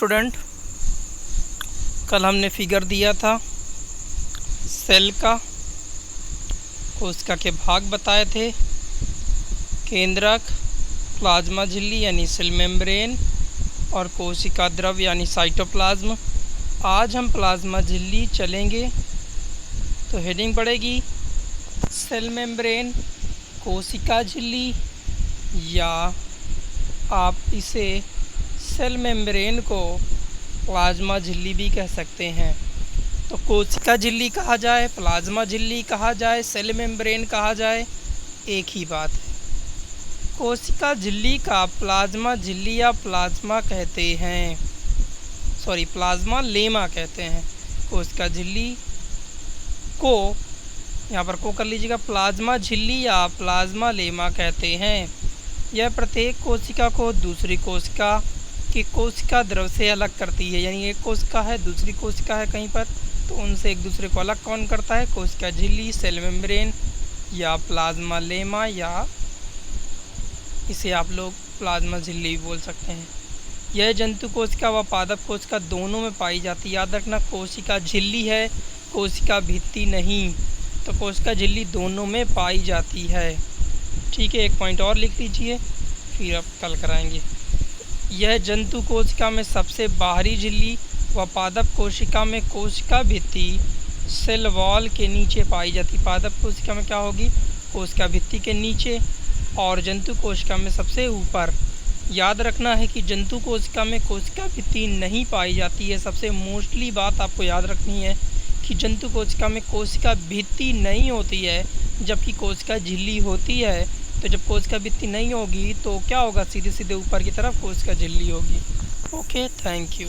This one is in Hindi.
स्टूडेंट, कल हमने फिगर दिया था सेल का, कोशिका के भाग बताए थे, केंद्रक, प्लाज्मा झिल्ली यानी सेल मेम्ब्रेन और कोशिका द्रव यानी साइटोप्लाज्म। आज हम प्लाज्मा झिल्ली चलेंगे। तो हेडिंग पड़ेगी सेल मेम्ब्रेन, कोशिका झिल्ली, या आप इसे सेल मेम्ब्रेन को प्लाज्मा झिल्ली भी कह सकते हैं। तो कोशिका झिल्ली कहा जाए, प्लाज्मा झिल्ली कहा जाए, सेल मेम्ब्रेन कहा जाए, एक ही बात है। कोशिका झिल्ली का प्लाज्मा झिल्ली या प्लाज्मा कहते हैं, प्लाज्मा लेमा कहते हैं। कोशिका झिल्ली को यहाँ पर को कर लीजिएगा, प्लाज्मा झिल्ली या प्लाज्मा लेमा कहते हैं। यह प्रत्येक कोशिका को दूसरी कोशिका की कोशिका द्रव से अलग करती है। यानी एक कोशिका है, दूसरी कोशिका है कहीं पर, तो उनसे एक दूसरे को अलग कौन करता है? कोशिका झिल्ली, सेल मेम्ब्रेन या प्लाज्मा लेमा, या इसे आप लोग प्लाज्मा झिल्ली भी बोल सकते हैं। यह जंतु कोशिका व पादप कोशिका दोनों में पाई जाती है। याद रखना, कोशिका झिल्ली है, कोशिका भित्ति नहीं। तो कोशिका झिल्ली दोनों में पाई जाती है। ठीक है, एक पॉइंट और लिख लीजिए, फिर अब कल कराएंगे। यह जंतु कोशिका में सबसे बाहरी झिल्ली व पादप कोशिका में कोशिका भित्ति सेल वॉल के नीचे पाई जाती। पादप कोशिका में क्या होगी? कोशिका भित्ति के नीचे, और जंतु कोशिका में सबसे ऊपर। याद रखना है कि जंतु कोशिका में कोशिका भित्ति नहीं पाई जाती है। सबसे मोस्टली बात आपको याद रखनी है कि जंतु कोशिका में कोशिका भित्ति नहीं होती है, जबकि कोशिका झिल्ली होती है। तो जब कोशिका भित्ति नहीं होगी तो क्या होगा? सीधे सीधे ऊपर की तरफ कोशिका झिल्ली होगी। Okay, thank you.